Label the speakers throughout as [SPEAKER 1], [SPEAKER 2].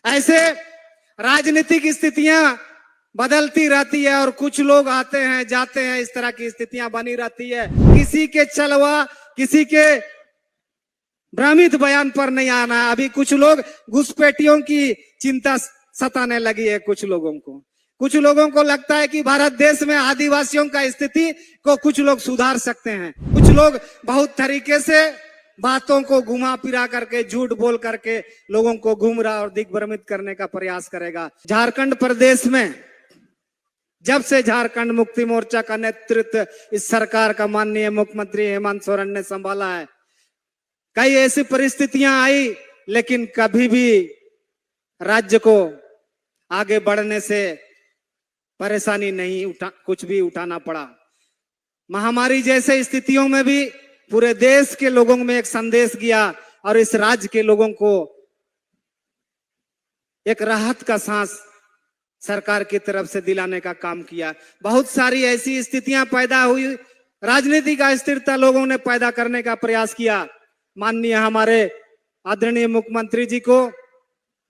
[SPEAKER 1] ऐसे राजनीतिक स्थितियां बदलती रहती है और कुछ लोग आते हैं जाते हैं, इस तरह की स्थितियां बनी रहती है। किसी के चलवा, किसी के भ्रमित बयान पर नहीं आना। अभी कुछ लोग घुसपैठियों की चिंता सताने लगी है कुछ लोगों को। कुछ लोगों को लगता है कि भारत देश में आदिवासियों का स्थिति को कुछ लोग सुधार सकते हैं। कुछ लोग बहुत तरीके से बातों को घुमा फिरा करके, झूठ बोल करके लोगों को गुमराह और दिग्भ्रमित करने का प्रयास करेगा। झारखंड प्रदेश में जब से झारखंड मुक्ति मोर्चा का नेतृत्व इस सरकार का माननीय मुख्यमंत्री हेमंत सोरेन ने संभाला है, कई ऐसी परिस्थितियां आई, लेकिन कभी भी राज्य को आगे बढ़ने से परेशानी नहीं कुछ भी उठाना पड़ा। महामारी जैसे स्थितियों में भी पूरे देश के लोगों में एक संदेश गया और इस राज्य के लोगों को एक राहत का सांस सरकार की तरफ से दिलाने का काम किया। बहुत सारी ऐसी स्थितियां पैदा हुई, राजनीतिक अस्थिरता लोगों ने पैदा करने का प्रयास किया। माननीय हमारे आदरणीय मुख्यमंत्री जी को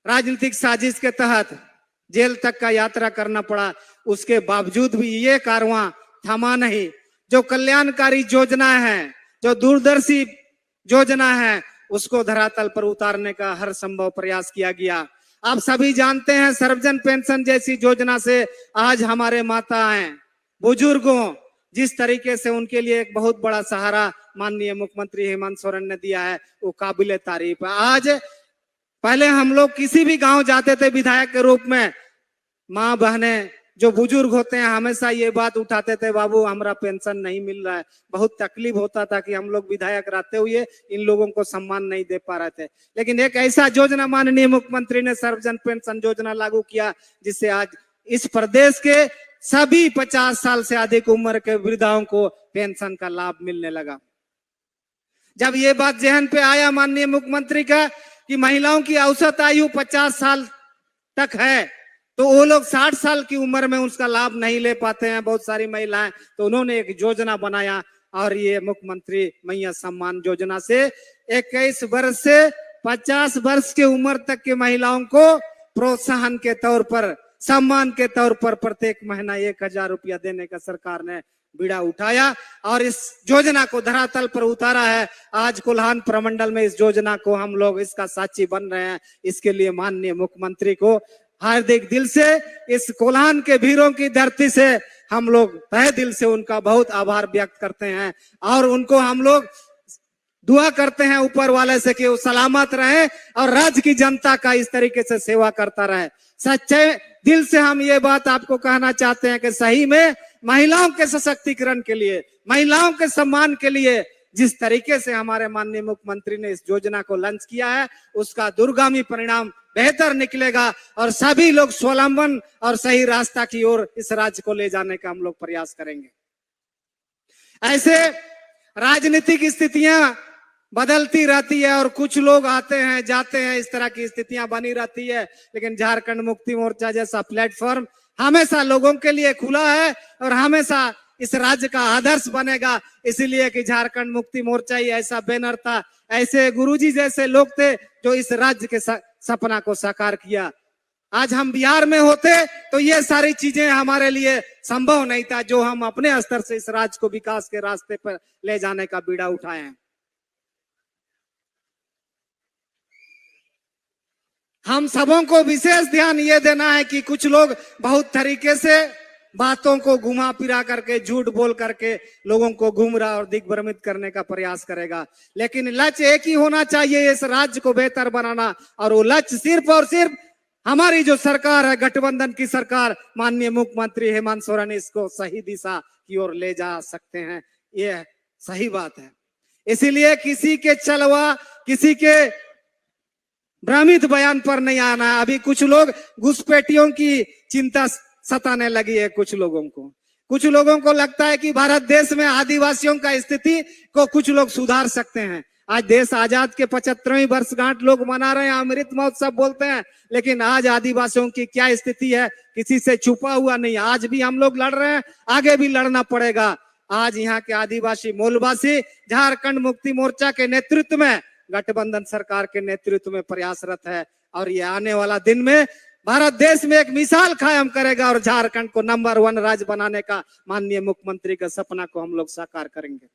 [SPEAKER 1] राजनीतिक साजिश के तहत जेल तक का यात्रा करना पड़ा। उसके बावजूद भी ये कारवां थमा नहीं। जो कल्याणकारी योजना है, जो दूरदर्शी योजना है, उसको धरातल पर उतारने का हर संभव प्रयास किया गया। आप सभी जानते हैं, सर्वजन पेंशन जैसी योजना से आज हमारे माताएं, बुजुर्गों, जिस तरीके से उनके लिए एक बहुत बड़ा सहारा माननीय मुख्यमंत्री हेमंत सोरेन ने दिया है, वो काबिले तारीफ है। आज पहले हम लोग किसी भी गांव जाते थे विधायक के रूप में, माँ बहनें जो बुजुर्ग होते हैं हमेशा ये बात उठाते थे, बाबू हमारा पेंशन नहीं मिल रहा है। बहुत तकलीफ होता था कि हम लोग विधायक रहते हुए इन लोगों को सम्मान नहीं दे पा रहे थे। लेकिन एक ऐसा योजना माननीय मुख्यमंत्री ने सर्वजन पेंशन योजना लागू किया, जिससे आज इस प्रदेश के सभी 50 साल से अधिक उम्र के वृद्धाओं को पेंशन का लाभ मिलने लगा। जब ये बात जहन पे आया माननीय मुख्यमंत्री का कि महिलाओं की औसत आयु 50 साल तक है, तो वो लोग 60 साल की उम्र में उसका लाभ नहीं ले पाते हैं बहुत सारी महिलाएं, तो उन्होंने एक योजना बनाया और ये मुख्यमंत्री मैया सम्मान योजना से 21 वर्ष से 50 वर्ष की उम्र तक की महिलाओं को प्रोत्साहन के तौर पर, सम्मान के तौर पर प्रत्येक महीना 1000 रुपया देने का सरकार ने बीड़ा उठाया और इस योजना को धरातल पर उतारा है। आज कोल्हान प्रमंडल में इस योजना को हम लोग इसका साक्षी बन रहे हैं। इसके लिए माननीय मुख्यमंत्री को हार्दिक दिल से, इस कोल्हान के वीरों की धरती से हम लोग तहे दिल से उनका बहुत आभार व्यक्त करते हैं और उनको हम लोग दुआ करते हैं ऊपर वाले से कि वो सलामत रहे और राज्य की जनता का इस तरीके से सेवा करता रहे। सच्चे दिल से हम ये बात आपको कहना चाहते हैं कि सही में महिलाओं के सशक्तिकरण के लिए, महिलाओं के सम्मान के लिए जिस तरीके से हमारे माननीय मुख्यमंत्री ने इस योजना को लॉन्च किया है, उसका दूरगामी परिणाम बेहतर निकलेगा और सभी लोग स्वावलंबन और सही रास्ता की ओर इस राज्य को ले जाने का हम लोग प्रयास करेंगे। ऐसे राजनीतिक स्थितियां बदलती रहती है और कुछ लोग आते हैं जाते हैं, इस तरह की स्थितियां बनी रहती है। लेकिन झारखंड मुक्ति मोर्चा जैसा प्लेटफॉर्म हमेशा लोगों के लिए खुला है और हमेशा इस राज्य का आदर्श बनेगा। इसीलिए कि झारखंड मुक्ति मोर्चा ही ऐसा बैनर था, ऐसे गुरुजी जैसे लोग थे जो इस राज्य के सपना को साकार किया। आज हम बिहार में होते तो ये सारी चीजें हमारे लिए संभव नहीं था, जो हम अपने स्तर से इस राज्य को विकास के रास्ते पर ले जाने का बीड़ा उठाए हैं। हम सबों को विशेष ध्यान ये देना है कि कुछ लोग बहुत तरीके से बातों को घुमा फिरा करके, झूठ बोल करके लोगों को गुमराह और दिग्भ्रमित करने का प्रयास करेगा। लेकिन लक्ष्य एक ही होना चाहिए, इस राज्य को बेहतर बनाना, और वो लक्ष्य सिर्फ और सिर्फ हमारी जो सरकार है, गठबंधन की सरकार, माननीय मुख्यमंत्री हेमंत सोरेन इसको सही दिशा की ओर ले जा सकते हैं। ये सही बात है। इसीलिए किसी के चलवा, किसी के भ्रमित बयान पर नहीं आना। अभी कुछ लोग घुसपैठियों की चिंता सताने लगी है कुछ लोगों को। कुछ लोगों को लगता है कि भारत देश में आदिवासियों का स्थिति को कुछ लोग सुधार सकते हैं। आज देश आजाद के 75वीं वर्षगांठ लोग मना रहे हैं, अमृत महोत्सव बोलते हैं, लेकिन आज आदिवासियों की क्या स्थिति है किसी से छुपा हुआ नहीं। आज भी हम लोग लड़ रहे हैं, आगे भी लड़ना पड़ेगा। आज यहाँ के आदिवासी मूलवासी झारखंड मुक्ति मोर्चा के नेतृत्व में, गठबंधन सरकार के नेतृत्व में प्रयासरत है। और ये आने वाला दिन में भारत देश में एक मिसाल कायम करेगा और झारखंड को नंबर 1 राज्य बनाने का माननीय मुख्यमंत्री का सपना को हम लोग साकार करेंगे।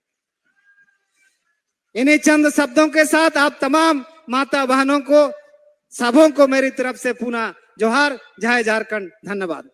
[SPEAKER 1] इन्हीं चंद शब्दों के साथ आप तमाम माता बहनों को सबों को मेरी तरफ से पुनः जोहार, जय झारखंड, धन्यवाद।